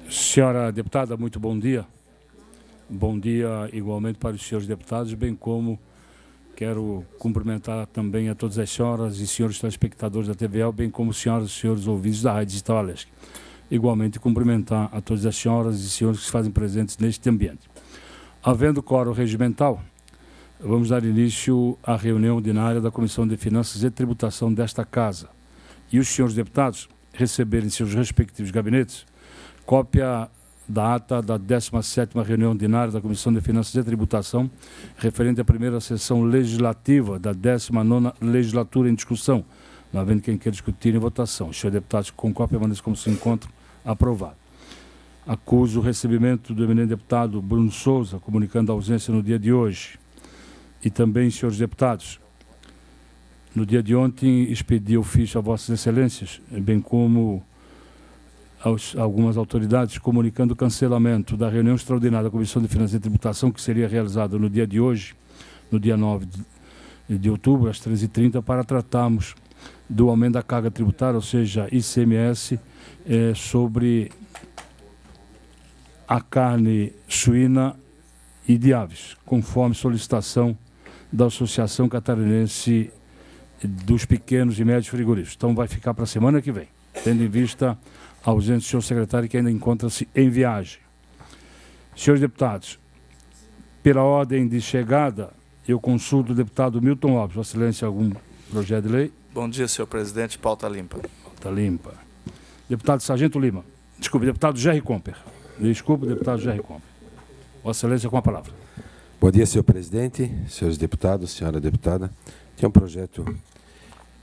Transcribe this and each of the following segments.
Senhora deputada, muito bom dia. Bom dia igualmente para os senhores deputados, bem como quero cumprimentar também a todas as senhoras e senhores telespectadores da TVL, bem como senhoras e senhores ouvintes da Rádio Digital Alesc. Igualmente cumprimentar a todas as senhoras e senhores que se fazem presentes neste ambiente. Havendo quórum regimental, vamos dar início à reunião ordinária da Comissão de Finanças e Tributação desta Casa. E os senhores deputados receberem em seus respectivos gabinetes cópia da ata da 17ª reunião ordinária da Comissão de Finanças e Tributação, referente à primeira sessão legislativa da 19ª legislatura em discussão, não havendo quem queira discutir em votação. Os senhores deputados com cópia permaneçam como se encontram, aprovado. Acuso o recebimento do eminente deputado Bruno Souza, comunicando a ausência no dia de hoje. E também, senhores deputados, no dia de ontem expedi ofício a vossas excelências, bem como algumas autoridades, comunicando o cancelamento da reunião extraordinária da Comissão de Finanças e Tributação, que seria realizada no dia de hoje, no dia 9 de outubro, às 13h30, para tratarmos do aumento da carga tributária, ou seja, ICMS, sobre a carne suína e de aves, conforme solicitação da Associação Catarinense dos Pequenos e Médios Frigoríficos. Então, vai ficar para a semana que vem, tendo em vista a ausência do senhor secretário, que ainda encontra-se em viagem. Senhores deputados, pela ordem de chegada, eu consulto o deputado Milton Lopes. Vossa Excelência, algum projeto de lei? Bom dia, senhor presidente. Pauta limpa. Pauta limpa. Deputado Sargento Lima. Desculpe, deputado Jerry Comper. Desculpe, deputado Jerry Comper. Vossa Excelência, com a palavra. Bom dia, senhor presidente, senhores deputados, senhora deputada. Tem um projeto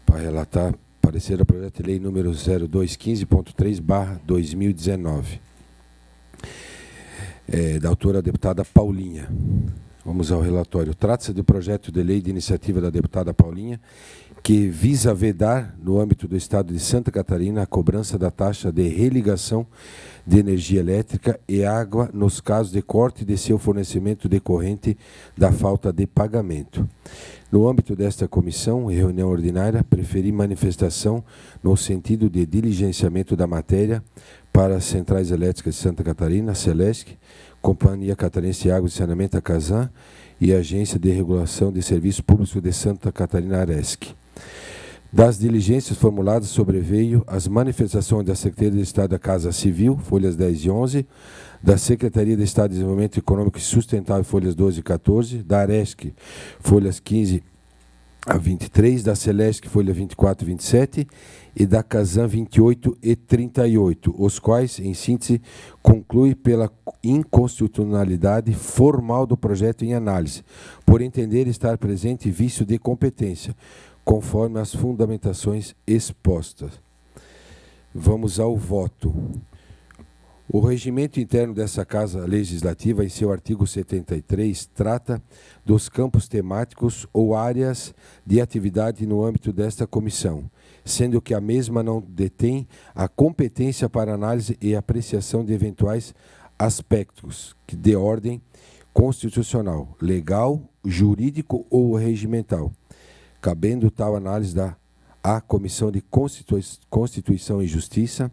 para relatar. Parecer ao projeto de lei número 0215.3/2019, da autora deputada Paulinha. Vamos ao relatório. Trata-se do projeto de lei de iniciativa da deputada Paulinha, que visa vedar, no âmbito do Estado de Santa Catarina, a cobrança da taxa de religação de energia elétrica e água nos casos de corte de seu fornecimento decorrente da falta de pagamento. No âmbito desta comissão e reunião ordinária, preferi manifestação no sentido de diligenciamento da matéria para as Centrais Elétricas de Santa Catarina, Celesc, Companhia Catarinense de Água e Saneamento, a Casan, e Agência de Regulação de Serviços Públicos de Santa Catarina, Aresc. Das diligências formuladas sobreveio as manifestações da Secretaria de Estado da Casa Civil, folhas 10 e 11, da Secretaria de Estado de Desenvolvimento Econômico e Sustentável, folhas 12 e 14, da Aresc, folhas 15 a 23, da Celesc, folha 24 e 27, e da Casan, 28 e 38, os quais, em síntese, conclui pela inconstitucionalidade formal do projeto em análise, por entender estar presente vício de competência, conforme as fundamentações expostas. Vamos ao voto. O regimento interno dessa Casa Legislativa, em seu artigo 73, trata dos campos temáticos ou áreas de atividade no âmbito desta comissão, sendo que a mesma não detém a competência para análise e apreciação de eventuais aspectos de ordem constitucional, legal, jurídico ou regimental, cabendo tal análise à Comissão de Constituição e Justiça,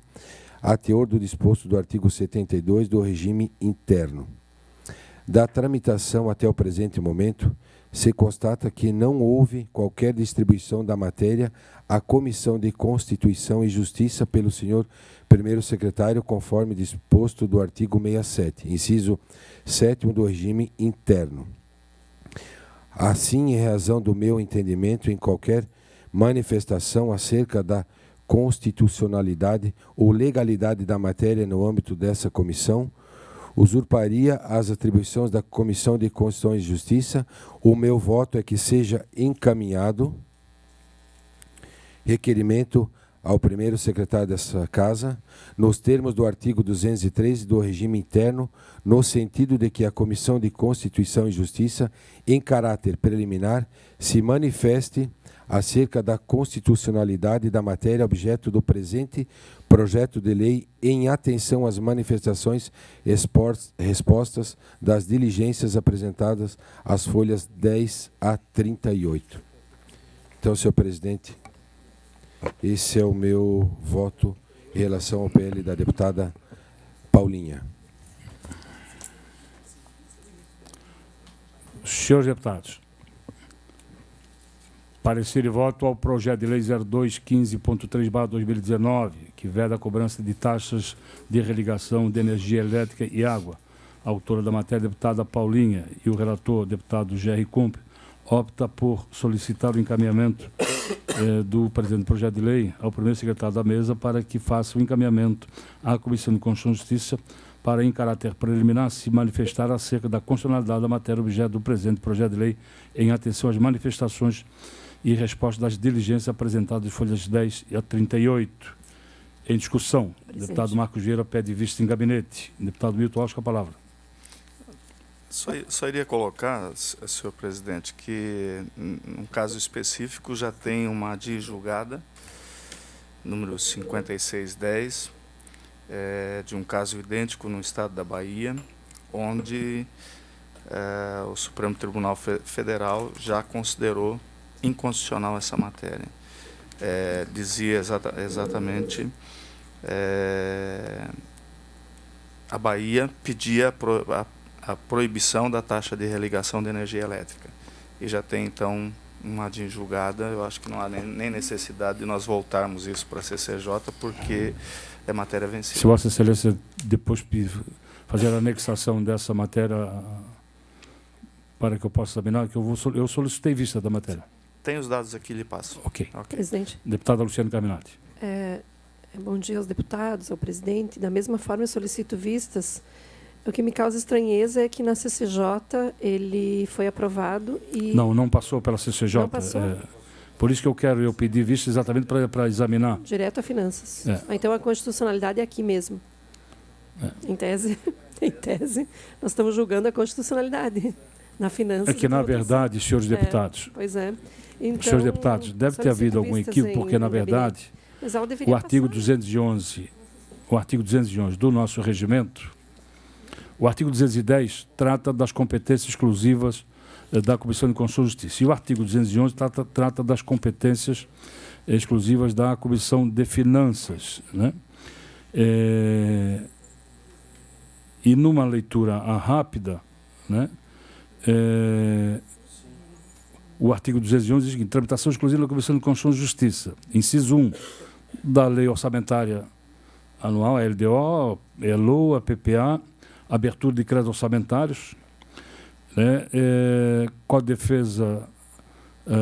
a teor do disposto do artigo 72 do regime interno. Da tramitação até o presente momento, se constata que não houve qualquer distribuição da matéria à Comissão de Constituição e Justiça pelo senhor primeiro secretário, conforme disposto do artigo 67, inciso 7º do regime interno. Assim, em razão do meu entendimento, em qualquer manifestação acerca da constitucionalidade ou legalidade da matéria no âmbito dessa comissão, usurparia as atribuições da Comissão de Constituição e Justiça, o meu voto é que seja encaminhado requerimento ao primeiro secretário dessa Casa, nos termos do artigo 213 do regime interno, no sentido de que a Comissão de Constituição e Justiça, em caráter preliminar, se manifeste acerca da constitucionalidade da matéria objeto do presente projeto de lei, em atenção às manifestações respostas das diligências apresentadas às folhas 10 a 38. Então, senhor presidente, esse é o meu voto em relação ao PL da deputada Paulinha. Senhores deputados, parecer e voto ao projeto de lei 0215.3/2019, que veda a cobrança de taxas de religação de energia elétrica e água. A autora da matéria, deputada Paulinha, e o relator, deputado Jerry Kump, opta por solicitar o encaminhamento do presente projeto de lei ao primeiro secretário da mesa para que faça o encaminhamento à Comissão de Constituição e Justiça para, em caráter preliminar, se manifestar acerca da constitucionalidade da matéria objeto do presente projeto de lei, em atenção às manifestações e resposta das diligências apresentadas em folhas 10 a 38. Em discussão, o deputado Marcos Vieira pede vista em gabinete. Deputado Milton Alves, com a palavra. Só iria colocar, senhor presidente, que num caso específico já tem uma ADI julgada, número 5610, de um caso idêntico no estado da Bahia, onde o Supremo Tribunal Federal já considerou inconstitucional essa matéria. Dizia exatamente, a Bahia pedia a proibição da taxa de religação de energia elétrica. E já tem, então, uma ADI julgada. Eu acho que não há nem necessidade de nós voltarmos isso para a CCJ, porque é matéria vencida. Se Vossa Excelência depois fazer a anexação dessa matéria para que eu possa examinar, que eu solicitei vista da matéria. Tem os dados aqui, lhe passo. Ok. Presidente. Deputada Luciane Carminati. Bom dia aos deputados, ao presidente. Da mesma forma, eu solicito vistas. O que me causa estranheza é que na CCJ ele foi aprovado e... Não passou pela CCJ. Não passou? Por isso que eu pedi vista exatamente para examinar. Direto a finanças. Então, a constitucionalidade é aqui mesmo. Em tese, nós estamos julgando a constitucionalidade na finanças. É que, na verdade, senhores deputados... Pois é. Então, senhores deputados, deve ter havido algum equívoco, porque, na verdade, o artigo 211 do nosso regimento, o artigo 210 trata das competências exclusivas da Comissão de Constituição e Justiça. E o artigo 211 trata das competências exclusivas da Comissão de Finanças, né? E numa leitura rápida, né? O artigo 211 diz o seguinte: tramitação exclusiva da Comissão de Constituição e Justiça. Inciso 1 da Lei Orçamentária Anual, a LDO, ELO, a PPA, abertura de créditos orçamentários, né? Código de Defesa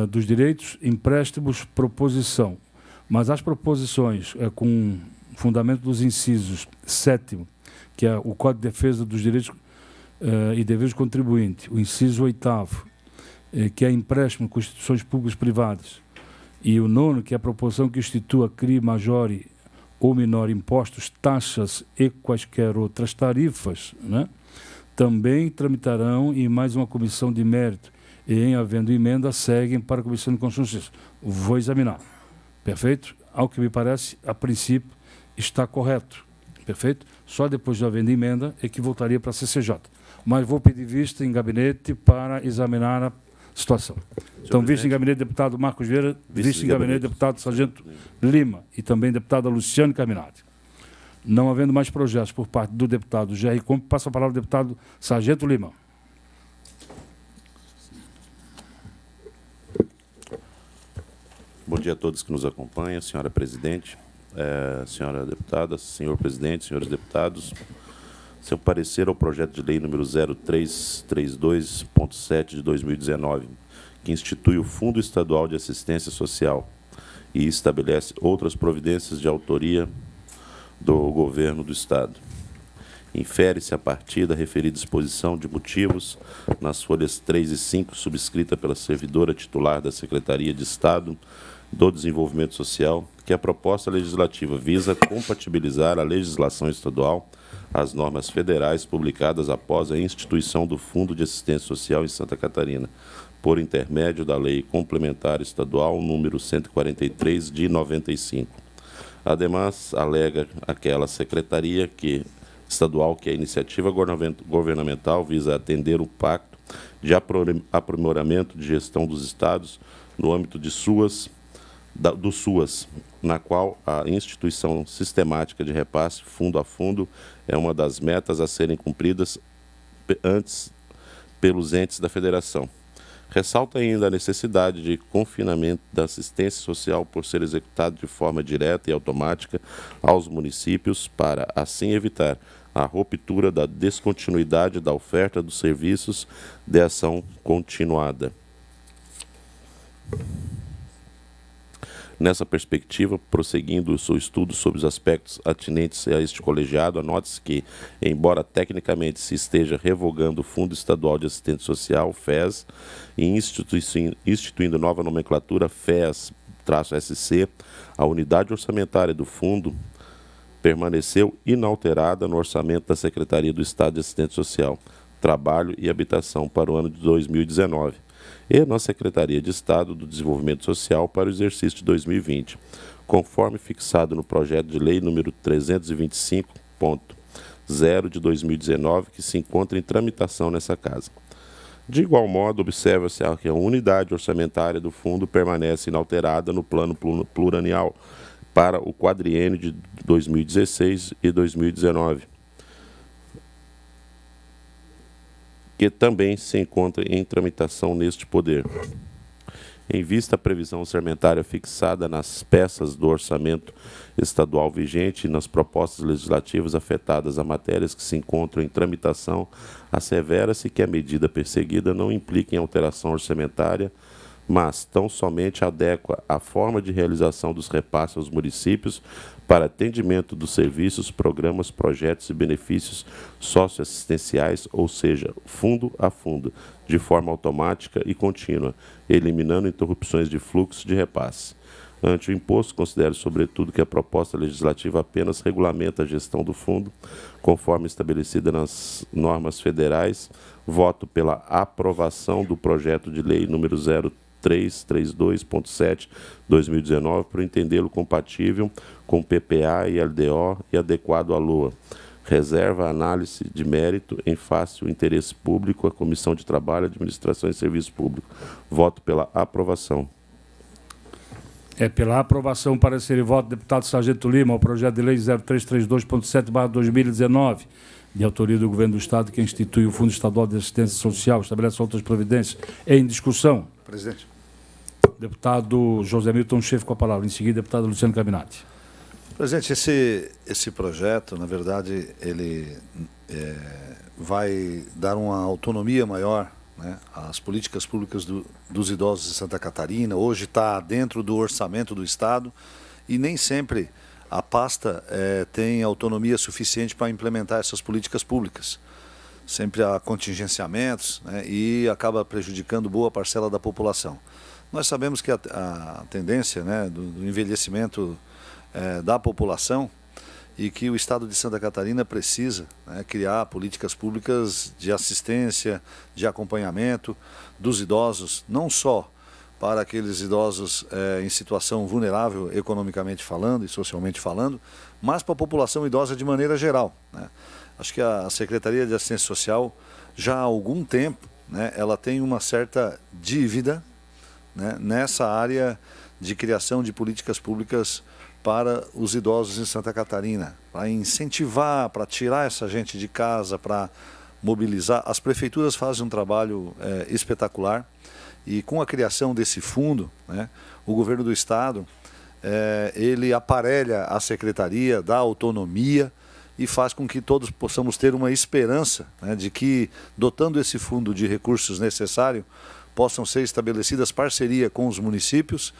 dos Direitos, empréstimos, proposição. Mas as proposições com fundamento dos incisos 7º, que é o Código de Defesa dos Direitos e Deveres do Contribuinte, o inciso 8º, que é empréstimo com instituições públicas privadas, e o 9º, que é a proposição que institua, crie, majore ou minore impostos, taxas e quaisquer outras tarifas, né? Também tramitarão em mais uma comissão de mérito e, em havendo emenda, seguem para a Comissão de Constituição e Justiça. Vou examinar. Perfeito? Ao que me parece, a princípio, está correto. Perfeito? Só depois de havendo emenda é que voltaria para a CCJ. Mas vou pedir vista em gabinete para examinar a situação. Então, vista em gabinete, deputado Marcos Vieira, vista em gabinete, deputado Sargento Lima e também deputada Luciane Carminati. Não havendo mais projetos por parte do deputado Jerry Kump, passa a palavra ao deputado Sargento Lima. Bom dia a todos que nos acompanham, senhora presidente, senhora deputada, senhor presidente, senhores deputados. Seu parecer ao projeto de lei número 0332.7 de 2019, que institui o Fundo Estadual de Assistência Social e estabelece outras providências de autoria do Governo do Estado. Infere-se a partir da referida exposição de motivos nas folhas 3 e 5, subscrita pela servidora titular da Secretaria de Estado do Desenvolvimento Social, que a proposta legislativa visa compatibilizar a legislação estadual às normas federais publicadas após a instituição do Fundo de Assistência Social em Santa Catarina, por intermédio da Lei Complementar Estadual número 143 de 95. Ademais, alega aquela secretaria estadual que a iniciativa governamental visa atender o Pacto de Aprimoramento de Gestão dos Estados no âmbito de suas do SUAS, na qual a instituição sistemática de repasse fundo a fundo é uma das metas a serem cumpridas antes pelos entes da federação. Ressalta ainda a necessidade de confinamento da assistência social por ser executado de forma direta e automática aos municípios para, assim, evitar a ruptura da descontinuidade da oferta dos serviços de ação continuada. Nessa perspectiva, prosseguindo o seu estudo sobre os aspectos atinentes a este colegiado, anote-se que, embora tecnicamente se esteja revogando o Fundo Estadual de Assistência Social, FES, e instituindo nova nomenclatura FES-SC, a unidade orçamentária do fundo permaneceu inalterada no orçamento da Secretaria do Estado de Assistência Social, Trabalho e Habitação para o ano de 2019. E na Secretaria de Estado do Desenvolvimento Social para o exercício de 2020, conforme fixado no projeto de lei número 325.0 de 2019, que se encontra em tramitação nessa casa. De igual modo, observa-se que a unidade orçamentária do fundo permanece inalterada no plano plurianual para o quadriênio de 2016 e 2019, que também se encontra em tramitação neste poder. Em vista à previsão orçamentária fixada nas peças do orçamento estadual vigente e nas propostas legislativas afetadas a matérias que se encontram em tramitação, assevera-se que a medida perseguida não implica em alteração orçamentária, mas tão somente adequa a forma de realização dos repasses aos municípios para atendimento dos serviços, programas, projetos e benefícios socioassistenciais, ou seja, fundo a fundo, de forma automática e contínua, eliminando interrupções de fluxo de repasse. Ante o imposto, considero, sobretudo, que a proposta legislativa apenas regulamenta a gestão do fundo, conforme estabelecida nas normas federais. Voto pela aprovação do projeto de lei número 0332.7/2019, por entendê-lo compatível com PPA e LDO e adequado à LOA. Reserva a análise de mérito em face ao interesse público à Comissão de Trabalho, Administração e Serviço Público. Voto pela aprovação. É pela aprovação, parecer e voto do deputado Sargento Lima, ao projeto de lei 0332.7/2019, de autoria do Governo do Estado, que institui o Fundo Estadual de Assistência Social, estabelece outras providências. Em discussão. Presidente. Deputado José Milton Schaefer com a palavra. Em seguida, deputado Luciano Cabinati. Presidente, esse projeto, na verdade, ele vai dar uma autonomia maior, né, às políticas públicas dos idosos de Santa Catarina. Hoje está dentro do orçamento do Estado e nem sempre a pasta tem autonomia suficiente para implementar essas políticas públicas. Sempre há contingenciamentos, né, e acaba prejudicando boa parcela da população. Nós sabemos que a tendência, né, do envelhecimento da população e que o Estado de Santa Catarina precisa, né, criar políticas públicas de assistência, de acompanhamento dos idosos, não só para aqueles idosos em situação vulnerável, economicamente falando e socialmente falando, mas para a população idosa de maneira geral, né? Acho que a Secretaria de Assistência Social, já há algum tempo, né, ela tem uma certa dívida, né, nessa área de criação de políticas públicas para os idosos em Santa Catarina, para incentivar, para tirar essa gente de casa, para mobilizar. As prefeituras fazem um trabalho espetacular e com a criação desse fundo, né, o governo do Estado, ele aparelha a Secretaria, dá autonomia e faz com que todos possamos ter uma esperança, né, de que, dotando esse fundo de recursos necessários, possam ser estabelecidas parceria com os municípios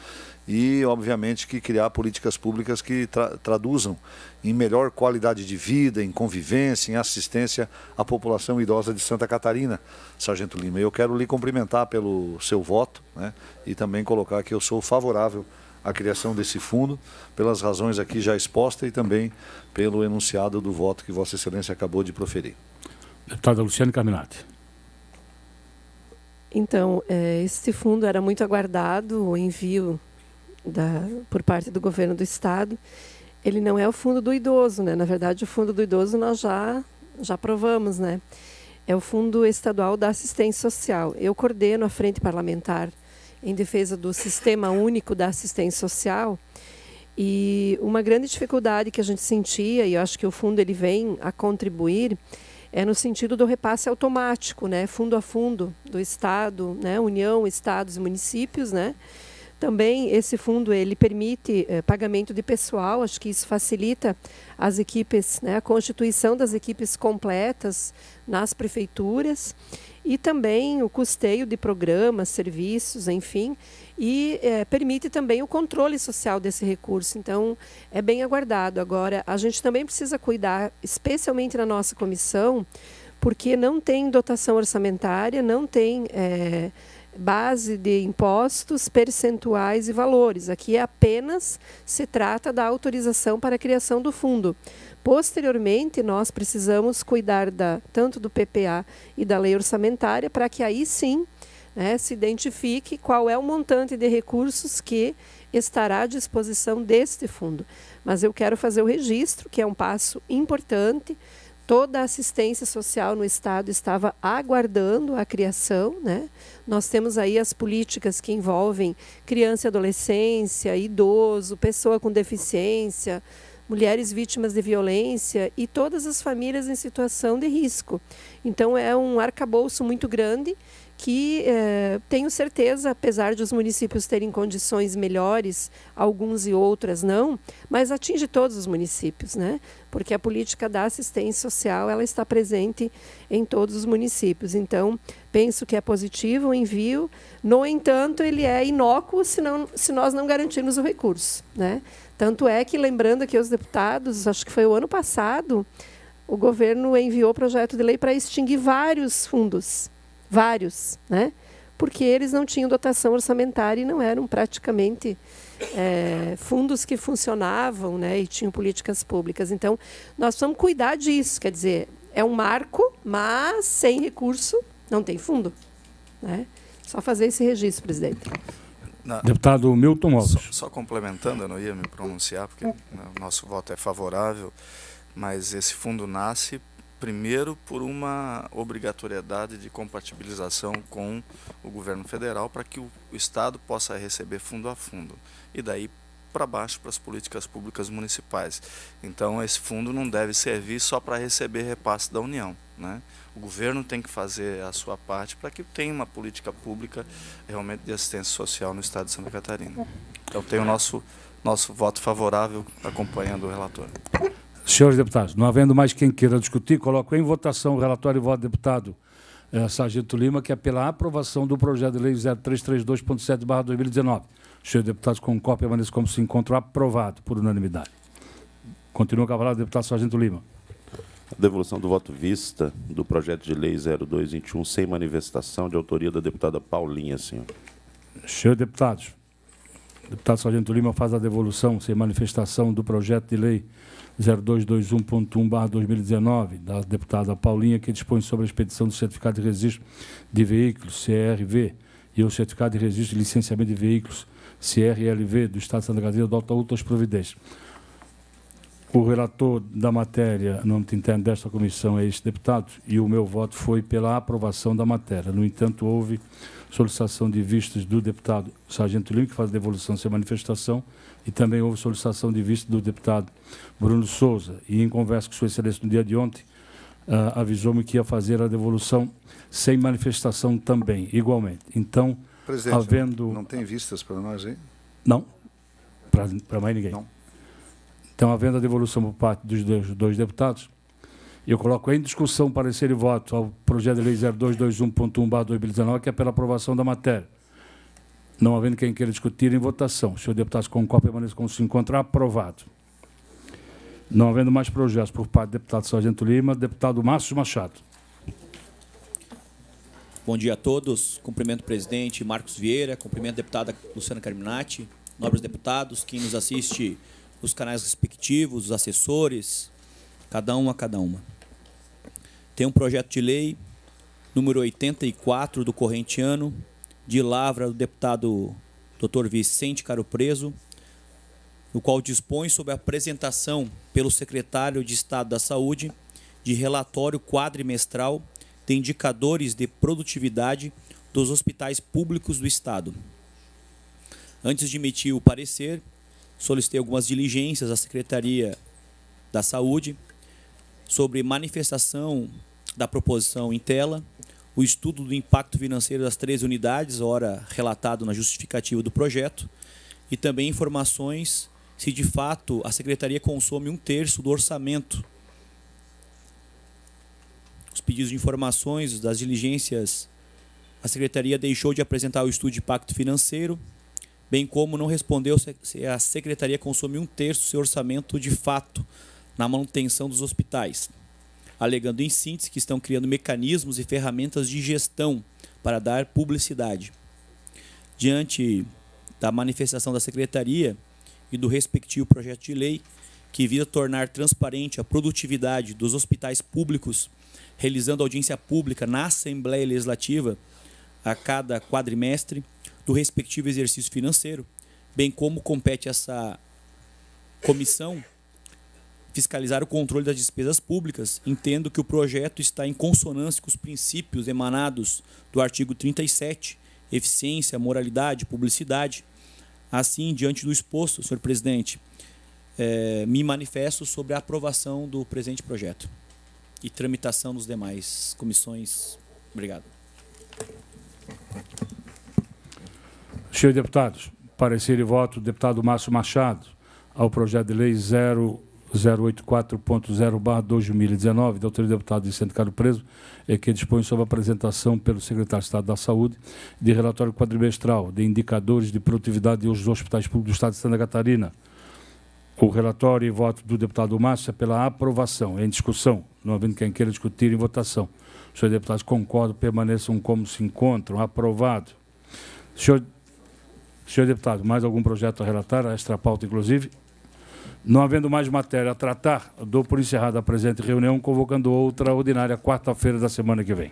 e, obviamente, que criar políticas públicas que traduzam em melhor qualidade de vida, em convivência, em assistência à população idosa de Santa Catarina. Sargento Lima, eu quero lhe cumprimentar pelo seu voto, né, e também colocar que eu sou favorável à criação desse fundo, pelas razões aqui já expostas e também pelo enunciado do voto que Vossa Excelência acabou de proferir. Deputada Luciane Cabinati. Então, esse fundo era muito aguardado, o envio por parte do governo do Estado. Ele não é o fundo do idoso, né? Na verdade, o fundo do idoso nós já aprovamos, né? É o Fundo Estadual da Assistência Social. Eu coordeno a Frente Parlamentar em defesa do Sistema Único da Assistência Social. E uma grande dificuldade que a gente sentia, e eu acho que o fundo ele vem a contribuir, é no sentido do repasse automático, né, fundo a fundo do Estado, né, União, Estados e municípios, né. Também esse fundo ele permite pagamento de pessoal, acho que isso facilita as equipes, né, a constituição das equipes completas nas prefeituras e também o custeio de programas, serviços, enfim, e permite também o controle social desse recurso. Então, é bem aguardado. Agora, a gente também precisa cuidar, especialmente na nossa comissão, porque não tem dotação orçamentária, não tem base de impostos, percentuais e valores. Aqui apenas se trata da autorização para a criação do fundo. Posteriormente, nós precisamos cuidar tanto do PPA e da lei orçamentária para que aí sim, né, se identifique qual é o montante de recursos que estará à disposição deste fundo. Mas eu quero fazer o registro, que é um passo importante. Toda a assistência social no Estado estava aguardando a criação, né? Nós temos aí as políticas que envolvem criança e adolescência, idoso, pessoa com deficiência, mulheres vítimas de violência e todas as famílias em situação de risco. Então, é um arcabouço muito grande que tenho certeza, apesar de os municípios terem condições melhores, alguns e outras não, mas atinge todos os municípios, né? Porque a política da assistência social ela está presente em todos os municípios. Então, penso que é positivo o envio. No entanto, ele é inócuo se nós não garantirmos o recurso, né? Tanto é que, lembrando aqui aos deputados, acho que foi o ano passado, o governo enviou projeto de lei para extinguir vários fundos, né? Porque eles não tinham dotação orçamentária e não eram praticamente fundos que funcionavam, né? E tinham políticas públicas. Então, nós precisamos cuidar disso, quer dizer, é um marco, mas sem recurso não tem fundo, né? Só fazer esse registro, presidente. Deputado Milton Alves. Só complementando, eu não ia me pronunciar, porque o nosso voto é favorável, mas esse fundo nasce primeiro por uma obrigatoriedade de compatibilização com o governo federal para que o Estado possa receber fundo a fundo. E daí para baixo para as políticas públicas municipais. Então esse fundo não deve servir só para receber repasse da União, né? O governo tem que fazer a sua parte para que tenha uma política pública realmente de assistência social no Estado de Santa Catarina. Então tem o nosso voto favorável acompanhando o relator. Senhores deputados, não havendo mais quem queira discutir, coloco em votação o relatório e voto do deputado Sargento Lima, que é pela aprovação do projeto de lei 0332.7/2019. Senhores deputados, com cópia, permaneçam como se encontram, aprovado por unanimidade. Continua com a palavra o deputado Sargento Lima. A devolução do voto vista do projeto de lei 0221, sem manifestação, de autoria da deputada Paulinha, senhor. Senhores deputados, o deputado Sargento Lima faz a devolução sem manifestação do projeto de lei 0221.1/2019, da deputada Paulinha, que dispõe sobre a expedição do certificado de registro de veículos, CRV, e o certificado de registro de licenciamento de veículos, CRLV, do Estado de Santa Catarina, adota outras providências. O relator da matéria, no âmbito interno desta comissão, é este deputado, e o meu voto foi pela aprovação da matéria. No entanto, houve solicitação de vistas do deputado Sargento Lima, que faz a devolução sem manifestação, e também houve solicitação de vista do deputado Bruno Souza. E em conversa com Sua Excelência no dia de ontem, avisou-me que ia fazer a devolução sem manifestação também, igualmente. Então, presidente, havendo... não tem vistas para nós aí? Não, para mais ninguém. Não. Então, havendo a devolução por parte dos dois deputados, eu coloco em discussão, parecer e voto ao projeto de lei 0221.1/2019, que é pela aprovação da matéria. Não havendo quem queira discutir, em votação. Senhor deputado, com cópia, permaneça como se encontrar, aprovado. Não havendo mais projetos por parte do deputado Sargento Lima, deputado Márcio Machado. Bom dia a todos. Cumprimento o presidente Marcos Vieira, cumprimento a deputada Luciana Carminati, nobres deputados, quem nos assiste nos canais respectivos, os assessores, cada uma. Tem um projeto de lei número 84 do corrente ano, de lavra do deputado Dr. Vicente Caro Preso, no qual dispõe sobre a apresentação pelo secretário de Estado da Saúde de relatório quadrimestral de indicadores de produtividade dos hospitais públicos do Estado. Antes de emitir o parecer, solicitei algumas diligências à Secretaria da Saúde sobre manifestação da proposição em tela, o estudo do impacto financeiro das 13 unidades, ora relatado na justificativa do projeto, e também informações se de fato a Secretaria consome 1/3 do orçamento. Os pedidos de informações das diligências, a Secretaria deixou de apresentar o estudo de impacto financeiro, bem como não respondeu se a Secretaria consome 1/3 do seu orçamento de fato na manutenção dos hospitais, alegando em síntese que estão criando mecanismos e ferramentas de gestão para dar publicidade. Diante da manifestação da Secretaria e do respectivo projeto de lei, que visa tornar transparente a produtividade dos hospitais públicos, realizando audiência pública na Assembleia Legislativa a cada quadrimestre do respectivo exercício financeiro, bem como compete a essa comissão fiscalizar o controle das despesas públicas, entendo que o projeto está em consonância com os princípios emanados do artigo 37, eficiência, moralidade, publicidade. Assim, diante do exposto, senhor presidente, me manifesto sobre a aprovação do presente projeto e tramitação dos demais comissões. Obrigado. Senhores deputados, parecer e voto do deputado Márcio Machado ao projeto de lei 084.0/2019, da autoria do deputado Vicente Carlos Preso, que dispõe sobre a apresentação pelo secretário de Estado da Saúde de relatório quadrimestral de indicadores de produtividade dos hospitais públicos do Estado de Santa Catarina. O relatório e voto do deputado Márcio é pela aprovação. Em discussão, não havendo quem queira discutir, em votação. Os senhores deputados concordam, permaneçam como se encontram. Aprovado. Senhor deputado, mais algum projeto a relatar, a extra pauta inclusive? Não havendo mais matéria a tratar, dou por encerrada a presente reunião, convocando outra ordinária quarta-feira da semana que vem.